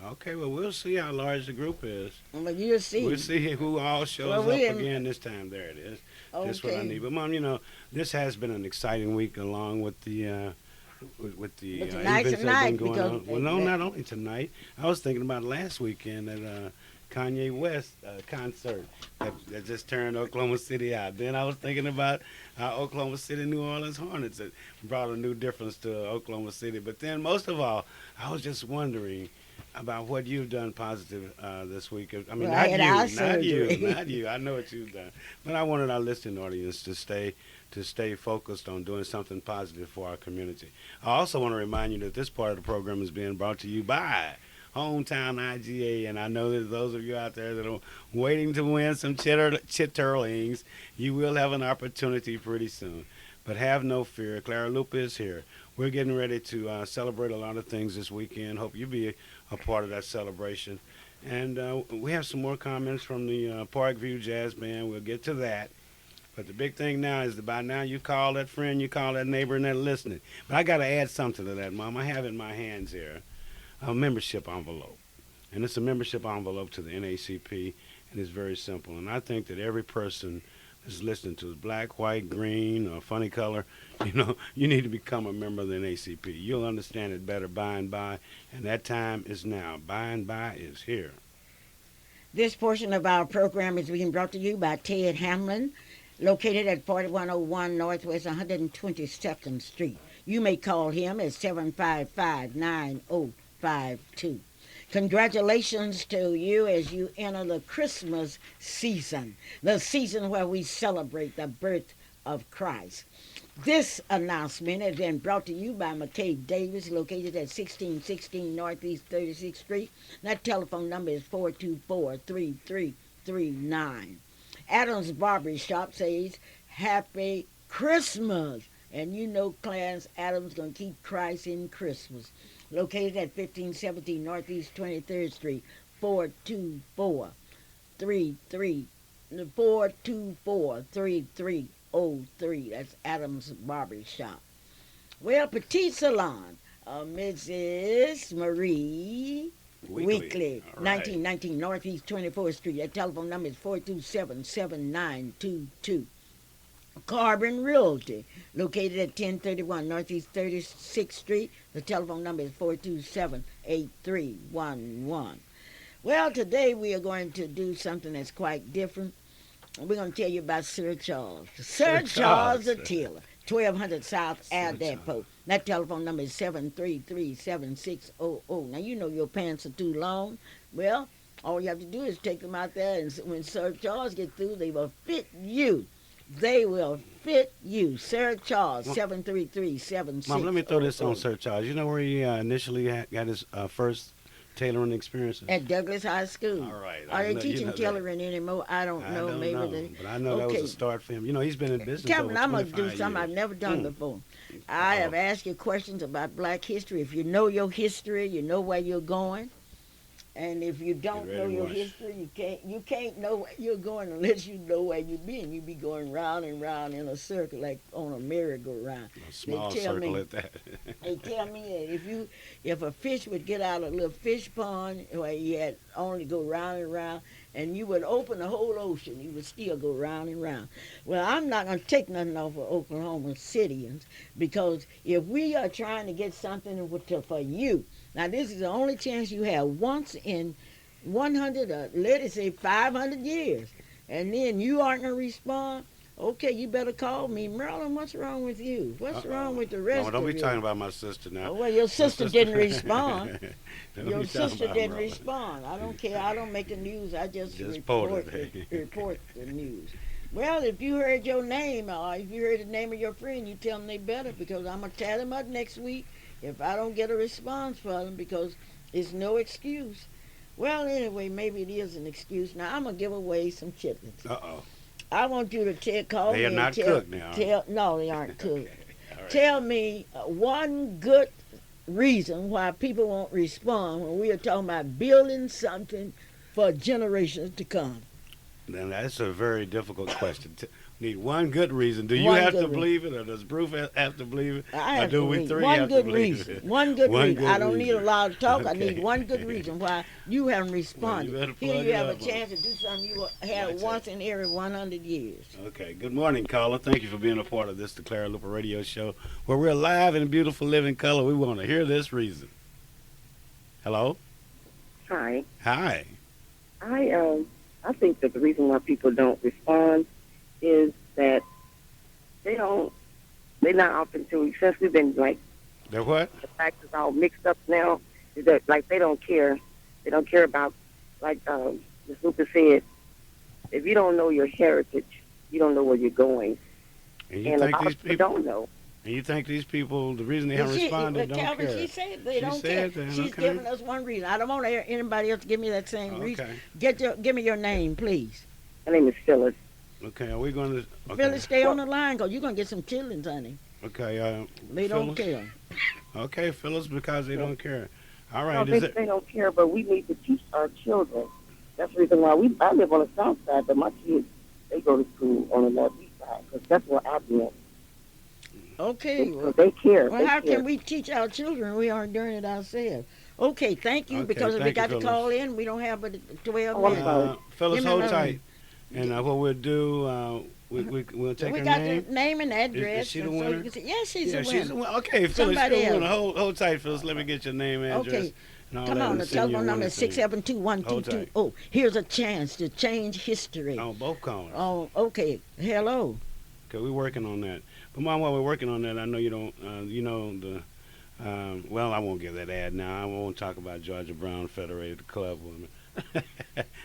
D: okay, well, we'll see how large the group is.
A: Well, you'll see.
D: We'll see who all shows
A: Well,
D: up
A: we-
D: again this time. There it is. That's what I
A: Okay.
D: need. But, Mom, you know, this has been an exciting week along with the with the
A: But tonight's
D: events
A: a
D: that have been
A: night
D: going
A: because
D: on. Well, no, not only tonight. I was thinking about last weekend at Kanye West concert that just turned Oklahoma City out. Then I was thinking about Oklahoma City New Orleans Hornets that brought a new difference to Oklahoma City. But then most of all, I was just wondering about what you've done positive this week. I mean,
A: Well, I had eye
D: not
A: surgery.
D: you, not you. I know what you've done. But I wanted our listening audience to stay focused on doing something positive for our community. I also want to remind you that this part of the program is being brought to you by Hometown IGA, and I know that those of you out there that are waiting to win some chitterlings, you will have an opportunity pretty soon. But have no fear. Clara Luper is here. We're getting ready to celebrate a lot of things this weekend. Hope you be a part of that celebration. And we have some more comments from the Parkview Jazz Band. We'll get to that. But the big thing now is that by now you call that friend, you call that neighbor, and they're listening. But I got to add something to that, Mom. I have in my hands here a membership envelope. And it's a membership envelope to the NACP, and it's very simple. And I think that every person that's listening to it, black, white, green, or funny color, you need to become a member of the NACP. You'll understand it better by and by, and that time is now. By and by is here.
A: This portion of our program is being brought to you by Ted Hamlin, located at 4101 Northwest 122nd Street. You may call him at 755-9052. Congratulations to you as you enter the Christmas season, the season where we celebrate the birth of Christ. This announcement has been brought to you by McCabe Davis, located at 1616 Northeast 36th Street. That telephone number is 424-3339. Adams Barber Shop says, Happy Christmas. And you know Clarence Adams going to keep Christ in Christmas. Located at 1517 Northeast 23rd Street, 424 3303. That's Adams Barber Shop. Well, Petite Salon, Mrs. Marie Weekly,
D: All right.
A: 1919 Northeast 24th Street. That telephone number is 427-7922. Carbon Realty, located at 1031 Northeast 36th Street. The telephone number is 427-8311. Well, today we are going to do something that's quite different. We're going to tell you about Sir Charles. Sir Charles the Tiller, 1200 South Air Depot. That telephone number is 733-7600. Now, you know your pants are too long. Well, all you have to do is take them out there, and when Sir Charles gets through, they will fit you. They will fit you. Sir Charles, 733-7600.
D: Mom, let me throw this on Sir Charles. You know where he initially got his first tailoring experiences?
A: At Douglas High School.
D: All right.
A: Are they teaching tailoring anymore? I don't know.
D: I don't
A: Maybe
D: know,
A: they.
D: but I know that was a start for him. You know, he's been in business
A: Tell
D: over
A: me, I'm going to
D: 25
A: do something I've
D: years.
A: never done before. I have asked you questions about black history. If you know your history, you know where you're going. And if you don't
D: Get ready
A: know
D: to
A: your
D: watch.
A: history, you can't know where you're going unless you know where you've been. You be going round and round in a circle like on a merry-go-round.
D: A small
A: tell
D: circle
A: me-
D: at that.
A: They tell me that if a fish would get out of a little fish pond where you had only go round and round, and you would open the whole ocean, you would still go round and round. Well, I'm not going to take nothing off of Oklahoma Cityans, because if we are trying to get something for you, now this is the only chance you have once in 100, let us say 500 years, and then you aren't going to respond. Okay, you better call me. Marilyn, what's wrong with you? What's wrong with the rest
D: No, don't
A: of
D: be
A: you?
D: talking about my sister now.
A: Oh, well, your sister didn't respond.
D: Don't
A: Your
D: be talking
A: sister
D: about
A: didn't
D: Marilyn.
A: respond. I don't care. I don't make the news. I just
D: report
A: report
D: it.
A: report the news. Well, if you heard your name, or if you heard the name of your friend, you tell them they better, because I'm going to tell them up next week if I don't get a response from them, because it's no excuse. Well, anyway, maybe it is an excuse. Now, I'm going to give away some chitlins.
D: Uh-oh.
A: I want you to call
D: They
A: me
D: are
A: and
D: not cooked now.
A: No, they aren't cooked.
D: All right.
A: Tell me one good reason why people won't respond when we are talking about building something for generations to come.
D: Then that's a very difficult question. Need one good reason. Do you
A: One
D: have
A: good
D: to believe it, or does Bruce have to believe it?
A: I
D: Or
A: have
D: do
A: to
D: we
A: believe.
D: three
A: One
D: have
A: good
D: to believe
A: reason.
D: it?
A: One good
D: One
A: reason.
D: good
A: I don't need a
D: reason.
A: lot of talk. I
D: Okay.
A: need one good reason why you haven't responded.
D: better
A: Here
D: plug
A: you
D: it
A: have a
D: up,
A: chance to do something you had
D: Watch
A: once in every 100 years.
D: Okay. Good morning, caller. Thank you for being a part of this, the Clara Luper Radio Show, where we're live in beautiful living color. We want to hear this reason. Hello.
E: Hi.
D: Hi.
E: I think that the reason why people don't respond is that they're not open to, since we've been like,
D: They're what?
E: the facts is all mixed up now, is that like they don't care about, like Ms. Luper said, if you don't know your heritage, you don't know where you're going.
D: And you
E: And a
D: think
E: lot
D: these
E: of people don't know.
D: And you think these people, the reason they haven't responded, don't
A: Calvin,
D: care?
A: she said they
D: She
A: don't
D: said
A: care.
D: that,
A: She's
D: okay.
A: giving us one reason. I don't want anybody else to give me that same reason.
D: Okay.
A: Give me your name, please.
E: My name is Phyllis.
D: Okay. Are we going to? Okay.
A: Phyllis, stay on the line, because you're going to get some chillings, honey.
D: Okay.
A: They don't
D: Phyllis?
A: care.
D: Okay, Phyllis, because they don't care. All
E: No,
D: right.
E: they don't care, but we need to teach our children. That's the reason why I live on the south side, but my kids, they go to school on the northeast side, because that's where I've been.
A: Okay.
E: Because they care.
A: Well,
E: they
A: how
E: care.
A: can we teach our children? We aren't doing it ourselves. Okay, thank you,
D: Okay,
A: because if we
D: thank you,
A: got to
D: Phyllis.
A: call in, we don't have but 12
E: Oh, I'm
A: minutes.
E: sorry.
D: Phyllis,
A: Give me
D: hold
A: another
D: tight. And what we'll do, we'll take
A: We
D: her
A: got
D: name.
A: the name and address.
D: Is she the
A: and so
D: winner?
A: you can see, yes, she's
D: Yeah,
A: a winner.
D: she's the winner. Okay, Phyllis,
A: Somebody
D: you're the winner.
A: else.
D: Hold tight, Phyllis. Let me get your name, address.
A: Okay.
D: And all
A: Come
D: that,
A: on,
D: and
A: the
D: send you a
A: telephone number
D: winner
A: is
D: thing.
A: 672-1220. Oh, here's a chance to change history.
D: On both callers.
A: Oh, okay. Hello.
D: Okay, we're working on that. But Mom, while we're working on that, I know you don't, you know, well, I won't give that ad now. I won't talk about Georgia Brown Federated Club women.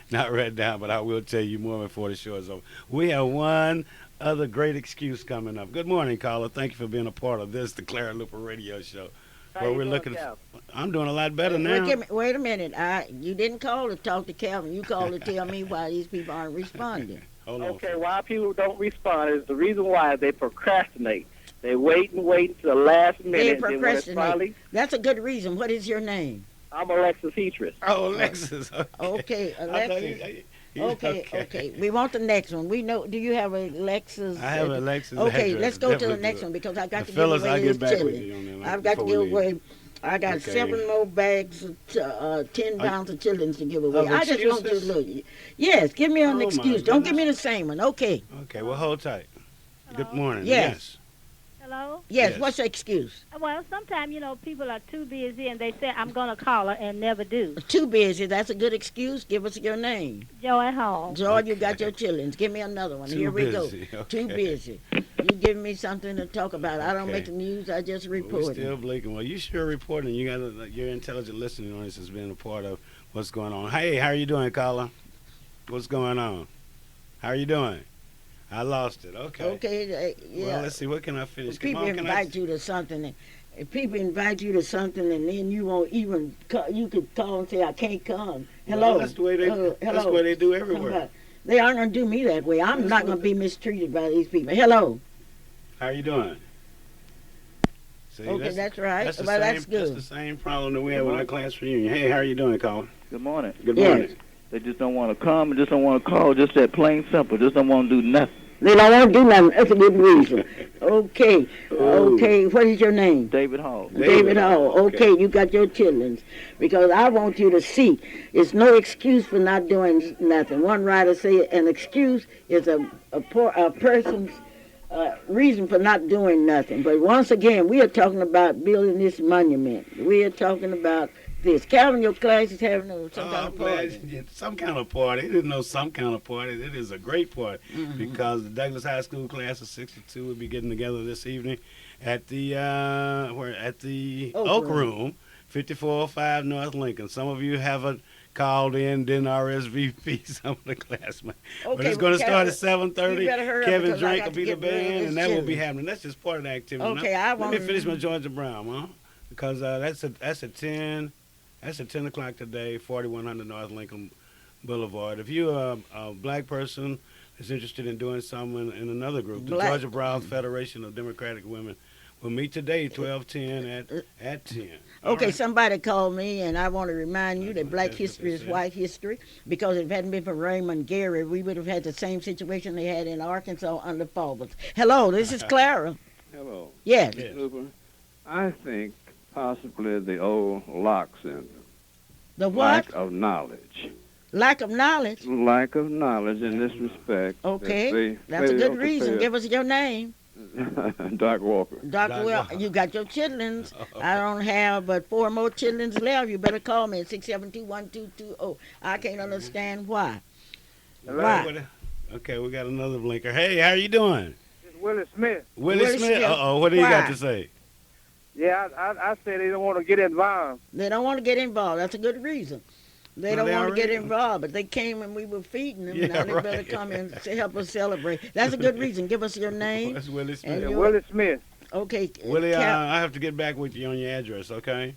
D: Not right now, but I will tell you more before the show is over. We have won other great excuse coming up. Good morning, caller. Thank you for being a part of this, the Clara Luper Radio Show.
F: How you doing, Cal?
D: I'm doing a lot better now.
A: Wait a minute. You didn't call to talk to Calvin. You called to tell me why these people aren't responding.
D: Hold on.
F: Okay, why people don't respond is the reason why they procrastinate. They wait until the last minute.
A: They
F: and then when it's
A: procrastinate.
F: finally,
A: That's a good reason. What is your name?
F: I'm Alexis Heatress.
D: Oh, Alexis.
A: Okay,
D: I thought
A: Alexis. Okay. We want the next one. We know. Do you have a Alexis?
D: I have Alexis.
A: Okay,
D: address.
A: let's go to the
D: Definitely
A: next
D: do it.
A: one because I got
D: The
A: to
D: fellas,
A: give
D: I'll
A: away
D: get
A: this
D: back with
A: chili.
D: you on that
A: I've got to
D: before
A: give
D: we leave.
A: away. I got
D: Okay.
A: 7 more bags of 10 pounds of chillings to give away.
D: Of
A: I just want you to
D: excuses?
A: look. Yes, give me an
D: Oh, my
A: excuse. Don't give me
D: goodness.
A: the same one. Okay.
D: Okay, well, hold tight. Good morning.
A: Yes.
G: Hello?
A: Yes.
D: Yes.
A: What's the excuse?
G: Well, sometimes, people are too busy and they say, I'm going to call her and never do.
A: Too busy. That's a good excuse. Give us your name.
G: Joy Hall.
A: George, you got your chillings. Give me another one.
D: Too
A: Here we go.
D: busy,
A: Too
D: okay.
A: busy. You give me something to talk about. I don't
D: Okay.
A: make the news. I just
D: We're
A: report.
D: still blinking. Well, you sure reporting. You got your intelligent listening on this has been a part of what's going on. Hey, how are you doing, caller? What's going on? How are you doing? I lost it. Okay.
A: Okay. Yeah.
D: Well, let's see. What can I finish? Come
A: People
D: on, can
A: invite you to something. If people invite you to something, and then you won't even. You could call and say, "I can't come." Hello.
D: Well, that's the way they.
A: Hello.
D: That's the way they do everywhere.
A: Somebody. They aren't gonna do me that way. I'm not gonna be mistreated by these people. Hello.
D: How are you doing? See,
A: Okay, that's right.
D: That's the
A: Well,
D: same.
A: that's good.
D: That's the same problem that we had with our class reunion. Hey, how are you doing, caller?
H: Good morning.
D: Good
A: Yes.
D: morning.
H: They just don't want to come and just don't want to call. Just that plain simple. Just don't want to do nothing.
A: They don't want to do nothing. That's a good reason. Okay.
D: Oh.
A: Okay. What is your name?
H: David Hall.
A: David Hall. Okay, you got your chillings. Because I want you to see, it's no excuse for not doing nothing. One writer said an excuse is a person's reason for not doing nothing. But once again, we are talking about building this monument. We are talking about this. Calvin, your class is having some kind
D: I'm
A: of
D: glad
A: party.
D: you did some kind of party. It didn't know some kind of party. It is a great party because the Douglas High School class of '62 will be getting together this evening at the Oak Room, 5405 North Lincoln. Some of you haven't called in, didn't RSVP some of the classmates. But it's going to start at 7:30.
A: you better hurry up
D: Kevin
A: because I
D: Drake
A: got
D: will
A: to
D: be the
A: get rid of
D: band,
A: this
D: and that will be
A: chili.
D: happening. That's just part of the activity.
A: Okay,
D: Now,
A: I
D: let me
A: want
D: finish my Georgia Brown, huh? Because that's at 10. That's at 10 o'clock today, 4100 North Lincoln Boulevard. If you're a black person that's interested in doing something in another group, the
A: Black-
D: Georgia Browns Federation of Democratic Women will meet today, 12:10 at 10. All
A: Okay,
D: right?
A: somebody called me, and I want to remind you that
D: That's
A: black
D: what
A: history
D: they
A: is
D: said.
A: white history, because if it hadn't been for Raymond Gary, we would have had the same situation they had in Arkansas under Faubus. Hello, this is Clara.
I: Hello,
A: Yes.
D: Yes.
I: Luper. I think possibly the old Locke syndrome.
A: The what?
I: Lack of knowledge.
A: Lack of knowledge.
I: Lack of knowledge in this respect.
A: Okay, that's a good reason. Give us your name.
I: Doc Walker.
A: Dr.
D: Doc
A: Well,
D: Walker.
A: you got your chitlins. I don't have but 4 more chitlins left. You better call me at 672-1220. I can't understand why. Why?
D: Okay, we got another blinker. Hey, how are you doing?
B: It's Willie Smith.
D: Willie
A: Willie
D: Smith.
A: Smith.
D: Uh-oh, what do you
A: Why?
D: got to say?
B: Yeah, I said they don't want to get involved.
A: They don't want to get involved. That's a good reason. They
D: Well,
A: don't
D: they
A: want to get
D: already-
A: involved, but they came and we were feeding them.
D: Yeah,
A: Now they better
D: right.
A: come and help us celebrate. That's a good reason. Give us your name.
D: That's Willie
A: And
D: Smith.
B: Yeah,
A: you-
B: Willie Smith.
A: Okay.
D: Willie,
A: Cap-
D: I have to get back with you on your address, okay?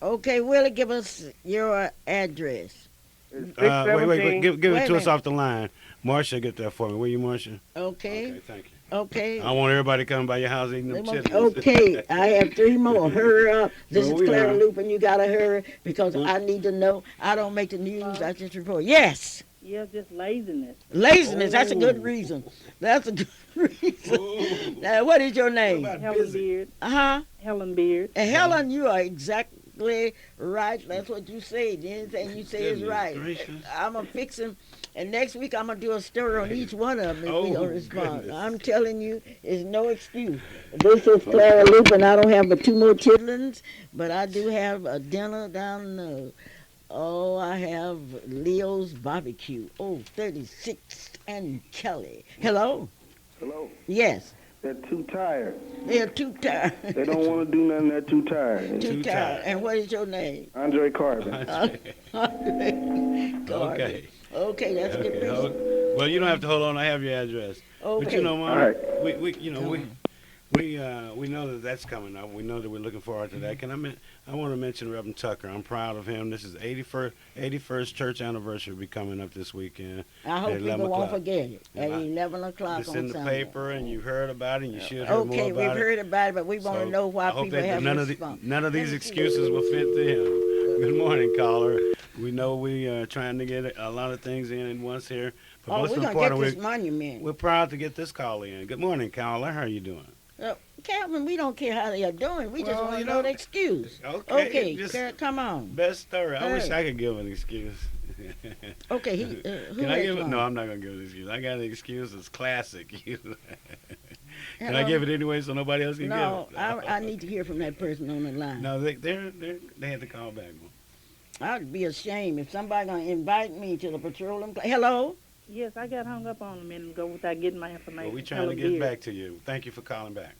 A: okay, Willie, give us your address.
B: It's
D: Wait.
B: 617.
D: Give
A: Wait
D: it
A: a
D: to us
A: minute.
D: off the line. Marcia, get that for me. Will you, Marcia?
A: Okay.
D: Okay, thank you.
A: Okay.
D: I want everybody coming by your house eating them chitlins.
A: Okay, I have 3 more. Hurry up. This
D: Well,
A: is
D: we
A: Clara
D: are.
A: Luper, and you got to hurry because I need to know. I don't make the news. I just report. Yes.
G: Yeah, just laziness.
A: Laziness. That's a
D: Oh.
A: good reason. That's a good reason.
D: Ooh.
A: Now, what is your name?
D: What about
G: Helen
D: busy?
G: Beard.
A: Uh-huh.
G: Helen Beard.
A: And Helen, you are exactly right. That's what you say. Anything you say is
D: Goodness
A: right.
D: gracious.
A: I'm going to fix them. And next week, I'm going to do a story on each one of them if we
D: Oh,
A: don't respond.
D: goodness.
A: I'm telling you, it's no excuse. This is Clara Loop, and I don't have but 2 more chitlins, but I do have a dinner down I have Leo's Barbecue. 36th and Kelly. Hello?
J: Hello.
A: Yes.
J: They're too tired.
A: They're too tired.
J: They don't want to do nothing. They're too tired.
A: Too
D: Too
A: tired.
D: tired.
A: And what is your name?
J: Andre Carbon.
A: Okay.
D: Okay.
A: Okay, that's a good
D: Okay,
A: reason.
D: well, you don't have to hold on. I have your address. But you
A: Okay.
D: know,
J: All
D: Mom,
J: right.
D: we
A: Come on.
D: we know that that's coming up. We know that we're looking forward to that. I want to mention Reverend Tucker. I'm proud of him. This is 81st church anniversary will be coming up this weekend
A: I
D: at
A: hope
D: 11
A: people won't
D: o'clock.
A: forget it at
D: And
A: 11 o'clock
D: it's
A: on
D: in the
A: Sunday.
D: paper, and you've heard about it, and you should hear more
A: Okay, we've
D: about it.
A: heard about it, but we want to
D: So
A: know why
D: I hope
A: people
D: that
A: haven't responded.
D: none of
A: Let
D: these
A: me see.
D: excuses will fit to him. Good morning, caller. We know we are trying to get a lot of things in at once here, but
A: Oh,
D: most
A: we're going to
D: important,
A: get this monument.
D: we're proud to get this caller in. Good morning, caller. How are you doing?
A: Calvin, we don't care how they are doing. We just
D: Well,
A: want to
D: you
A: know
D: know,
A: the excuse.
D: Okay,
A: Okay,
D: just
A: come on.
D: best story. I wish
A: Hey.
D: I could give an excuse.
A: Okay, who
D: Can I
A: has
D: give it?
A: one?
D: No, I'm not gonna give an excuse. I got an excuse. It's classic. Can I
A: Hello?
D: give it anyway so nobody else can
A: No,
D: give it?
A: I need to hear from that person on the line.
D: No, they had to call back.
A: I'd be ashamed if somebody gonna invite me to the petroleum. Hello.
K: Yes, I got hung up on a minute ago without getting my information.
D: Well, we trying to get back to you. Thank you for calling back.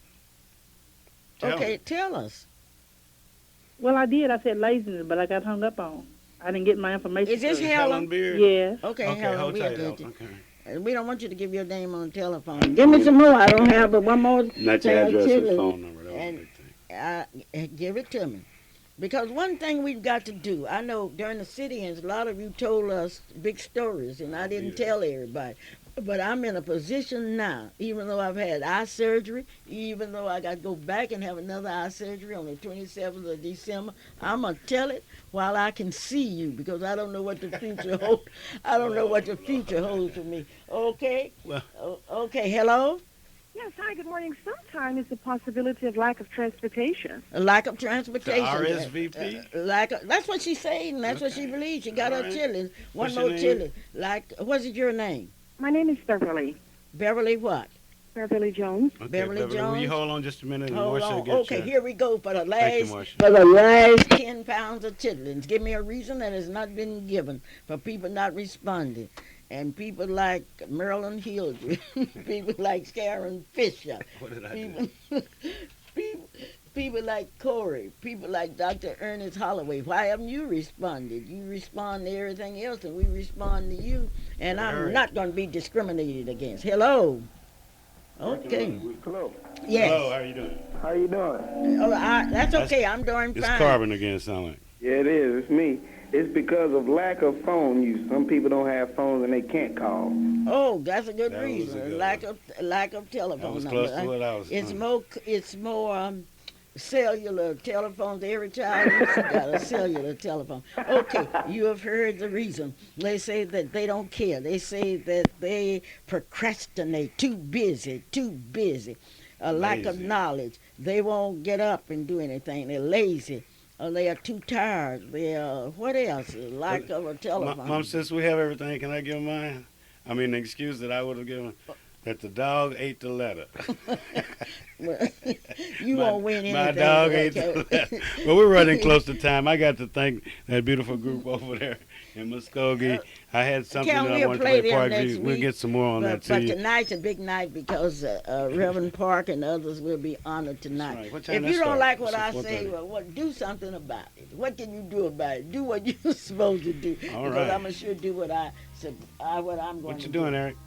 D: Tell
A: Okay,
D: me.
A: tell us.
K: Well, I did. I said laziness, but I got hung up on. I didn't get my information.
A: Is this
K: through.
A: Helen?
D: Beard?
K: Yes.
A: Okay,
D: Okay,
A: Helen,
D: hold
A: we'll
D: tight.
A: get you.
D: Okay.
A: We don't want you to give your name on the telephone. Give me some more. I don't have but one more.
D: Not your address and phone number. That was a
A: And
D: big thing.
A: give it to me. Because one thing we've got to do, I know during the sit-ins, a lot of you told us big stories, and I didn't tell everybody. But I'm in a position now, even though I've had eye surgery, even though I got to go back and have another eye surgery on the 27th of December, I'm going to tell it while I can see you, because I don't know what the future holds. I don't know what the future holds for me. Okay?
D: Well.
A: Okay, hello?
L: Yes, hi, good morning. Sometimes it's a possibility of lack of transportation.
A: A lack of transportation.
D: RSVP?
A: That's what she's saying. That's what she believes. She got
D: All
A: her
D: right.
A: chili. One
D: What's
A: more
D: your
A: chili. What's your name?
L: My name is Beverly.
A: Beverly what?
L: Beverly Jones.
D: Okay,
A: Beverly
D: Will you
A: Jones?
D: hold on just a minute and
A: Hold
D: Marcia
A: on.
D: get
A: Okay,
D: you.
A: here we go for the
D: Thank you,
A: last
D: Marcia.
A: 10 pounds of chitlins. Give me a reason that has not been given for people not responding. And people like Marilyn Hildreth, people like Sharon Fisher,
D: What did I
A: people,
D: do?
A: people like Corey, people like Dr. Ernest Holloway. Why haven't you responded? You respond to everything else, and we respond to you. And I'm
D: Hurry.
A: not going to be discriminated against. Hello. Okay.
J: Hello.
A: Yes.
D: Hello, how are you doing?
J: How you doing?
A: Oh, that's okay. I'm doing
D: It's
A: fine.
D: Carbon again, sound like.
J: Yeah, it is. It's me. It's because of lack of phone use. Some people don't have phones and they can't call.
A: Oh, that's a good
D: That was a
A: reason.
D: good
A: lack of telephone
D: That was
A: numbers.
D: close to what I was
A: It's more cellular telephones. Every child got a cellular telephone. Okay, you have heard the reason. They say that they don't care. They say that they procrastinate. Too busy. A lack of
D: Lazy.
A: knowledge. They won't get up and do anything. They're lazy. Or they are too tired. They are, what else? A lack of a telephone.
D: Mom, since we have everything, can I give mine? I mean, the excuse that I would have given, that the dog ate the letter.
A: Well, you won't win anything.
D: My dog
A: with
D: ate
A: that,
D: the letter. Well, we're running close to time. I got to thank that beautiful group over there in Muskogee. I had something
A: Cal,
D: that I
A: we'll
D: wanted to
A: play
D: play
A: them
D: Park
A: next
D: G. We'll
A: week,
D: get some more on that
A: But
D: too.
A: tonight's a big night because Reverend Park and others will be honored tonight.
D: Right. What time
A: If
D: that
A: you don't
D: start?
A: like what
D: It's
A: I
D: at
A: say,
D: 4:30.
A: well, do something about it. What can you do about it? Do what you're supposed to do.
D: All
A: because
D: right.
A: I'm going to sure do what I'm going
D: What
A: to
D: you
A: do.
D: doing, Eric?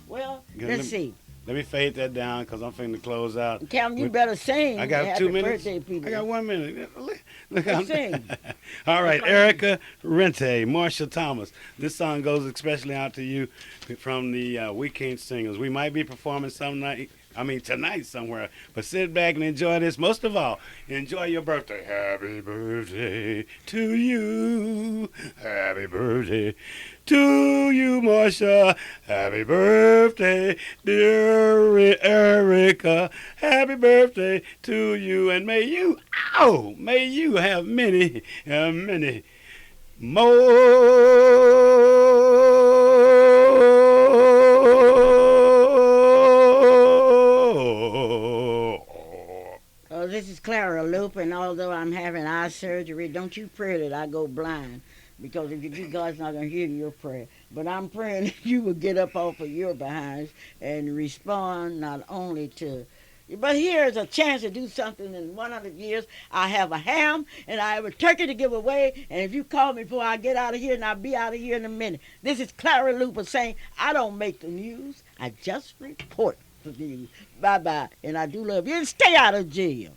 A: Well,
D: Good.
A: let's see.
D: Let me fade that down because I'm finna close out.
A: Calvin, you
D: With-
A: better sing.
D: I got
A: Happy
D: 2 minutes.
A: Birthday, people.
D: I got 1 minute. Look,
A: Let's sing.
D: All right, Erica Rente, Marsha Thomas. This song goes especially out to you from the Weekend Singers. We might be performing tonight somewhere, but sit back and enjoy this. Most of all, enjoy your birthday. Happy birthday to you. Happy birthday to you, Marsha. Happy birthday, dear Erica. Happy birthday to you, and may you have many, many more.
A: This is Clara, Luper, and although I'm having eye surgery, don't you pray that I go blind. Because if you do, God's not going to hear your prayer. But I'm praying that you will get up off of your behinds and respond not only to But here's a chance to do something in 100 years. I have a ham and I have a turkey to give away. And if you call me before I get out of here, and I'll be out of here in a minute. This is Clara Luper saying, I don't make the news. I just report the news. Bye-bye. And I do love you. And stay out of jail.